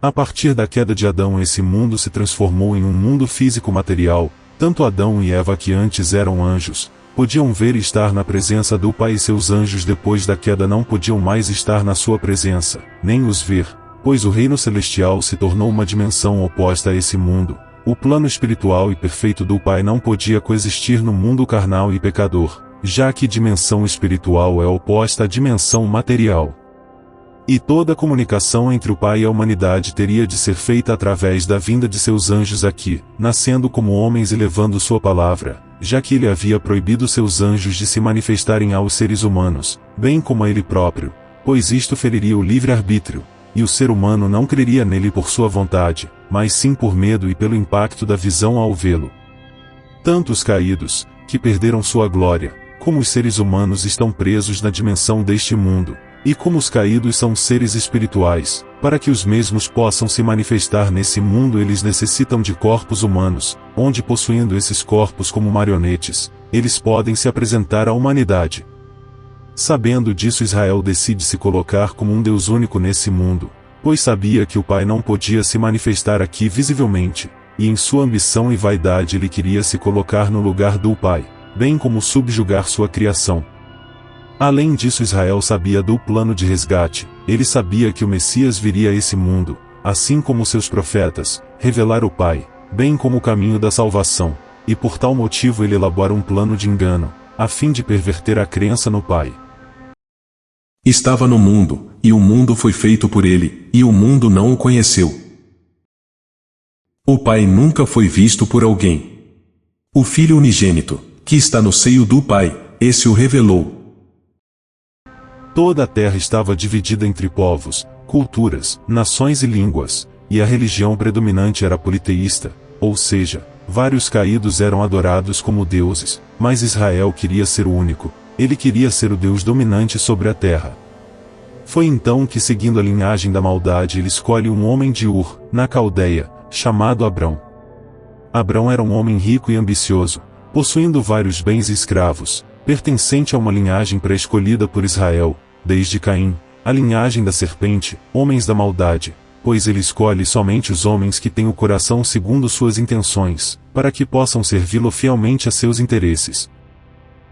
A partir da queda de Adão, esse mundo se transformou em um mundo físico-material. Tanto Adão e Eva, que antes eram anjos, podiam ver e estar na presença do Pai, e seus anjos depois da queda não podiam mais estar na sua presença, nem os ver, pois o reino celestial se tornou uma dimensão oposta a esse mundo. O plano espiritual e perfeito do Pai não podia coexistir no mundo carnal e pecador, já que dimensão espiritual é oposta à dimensão material. E toda a comunicação entre o Pai e a humanidade teria de ser feita através da vinda de seus anjos aqui, nascendo como homens e levando sua palavra, já que ele havia proibido seus anjos de se manifestarem aos seres humanos, bem como a ele próprio, pois isto feriria o livre-arbítrio, e o ser humano não creria nele por sua vontade, mas sim por medo e pelo impacto da visão ao vê-lo. Tanto os caídos, que perderam sua glória, como os seres humanos estão presos na dimensão deste mundo, e como os caídos são seres espirituais, para que os mesmos possam se manifestar nesse mundo eles necessitam de corpos humanos, onde possuindo esses corpos como marionetes, eles podem se apresentar à humanidade. Sabendo disso, Israel decide se colocar como um Deus único nesse mundo, pois sabia que o Pai não podia se manifestar aqui visivelmente, e em sua ambição e vaidade ele queria se colocar no lugar do Pai, bem como subjugar sua criação. Além disso, Israel sabia do plano de resgate. Ele sabia que o Messias viria a esse mundo, assim como seus profetas, revelar o Pai, bem como o caminho da salvação, e por tal motivo ele elabora um plano de engano, a fim de perverter a crença no Pai. Estava no mundo, e o mundo foi feito por ele, e o mundo não o conheceu. O Pai nunca foi visto por alguém. O Filho unigênito, que está no seio do Pai, esse o revelou. Toda a terra estava dividida entre povos, culturas, nações e línguas, e a religião predominante era politeísta, ou seja, vários caídos eram adorados como deuses, mas Israel queria ser o único, ele queria ser o Deus dominante sobre a terra. Foi então que, seguindo a linhagem da maldade, ele escolhe um homem de Ur, na Caldeia, chamado Abrão. Abrão era um homem rico e ambicioso, possuindo vários bens e escravos, pertencente a uma linhagem pré-escolhida por Israel, desde Caim, a linhagem da serpente, homens da maldade, pois ele escolhe somente os homens que têm o coração segundo suas intenções, para que possam servi-lo fielmente a seus interesses.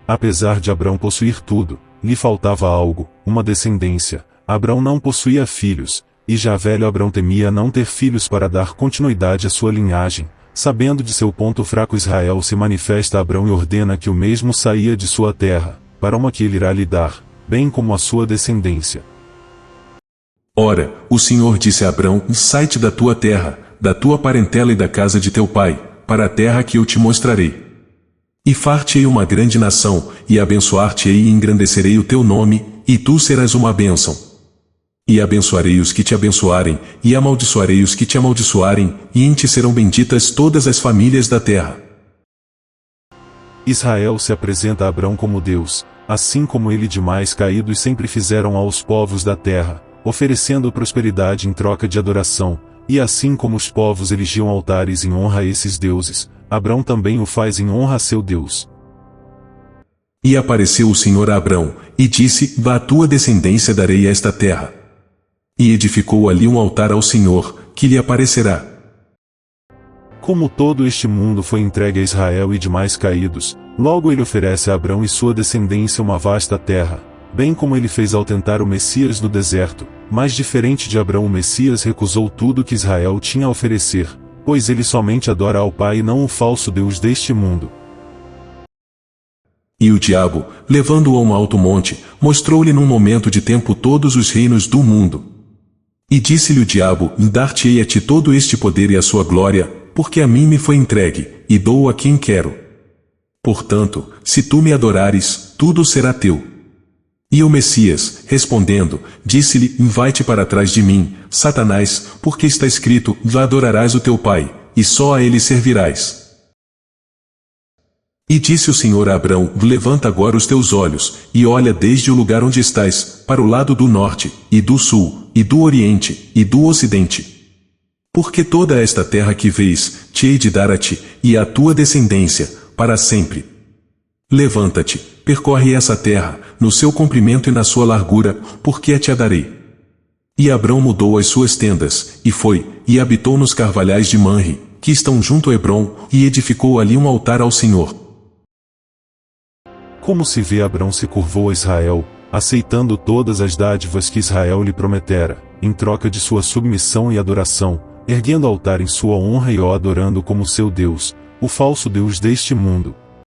Apesar de Abrão possuir tudo, lhe faltava algo, uma descendência. Abrão não possuía filhos, e já velho Abrão temia não ter filhos para dar continuidade à sua linhagem. Sabendo de seu ponto fraco, Israel se manifesta a Abrão e ordena que o mesmo saia de sua terra, para uma que ele irá lhe dar, bem como a sua descendência. Ora, o Senhor disse a Abrão: sai-te da tua terra, da tua parentela e da casa de teu pai, para a terra que eu te mostrarei. E far-te-ei uma grande nação, e abençoar-te-ei e engrandecerei o teu nome, e tu serás uma bênção. E abençoarei os que te abençoarem, e amaldiçoarei os que te amaldiçoarem, e em ti serão benditas todas as famílias da terra. Israel se apresenta a Abrão como Deus, assim como ele e demais caídos sempre fizeram aos povos da terra, oferecendo prosperidade em troca de adoração, e assim como os povos erigiam altares em honra a esses deuses, Abrão também o faz em honra a seu Deus. E apareceu o Senhor a Abrão, e disse: vá, a tua descendência darei a esta terra. E edificou ali um altar ao Senhor, que lhe aparecerá. Como todo este mundo foi entregue a Israel e demais caídos, logo ele oferece a Abrão e sua descendência uma vasta terra, bem como ele fez ao tentar o Messias no deserto, mas diferente de Abrão, o Messias recusou tudo que Israel tinha a oferecer, pois ele somente adora ao Pai e não o falso Deus deste mundo. E o diabo, levando-o a um alto monte, mostrou-lhe num momento de tempo todos os reinos do mundo. E disse-lhe o diabo: dar-te-ei a ti todo este poder e a sua glória, porque a mim me foi entregue, e dou a quem quero. Portanto, se tu me adorares, tudo será teu. E o Messias, respondendo, disse-lhe: vai-te para trás de mim, Satanás, porque está escrito: adorarás o teu Pai, e só a ele servirás. E disse o Senhor a Abrão: levanta agora os teus olhos, e olha desde o lugar onde estás, para o lado do norte, e do sul, e do oriente, e do ocidente. Porque toda esta terra que vês, te hei de dar a ti, e à tua descendência, para sempre. Levanta-te, percorre essa terra, no seu comprimento e na sua largura, porque a te a darei. E Abrão mudou as suas tendas, e foi, e habitou nos carvalhais de Manre, que estão junto a Hebrom, e edificou ali um altar ao Senhor. Como se vê, Abrão se curvou a Israel, aceitando todas as dádivas que Israel lhe prometera, em troca de sua submissão e adoração, erguendo altar em sua honra e o adorando como seu Deus, o falso Deus deste mundo,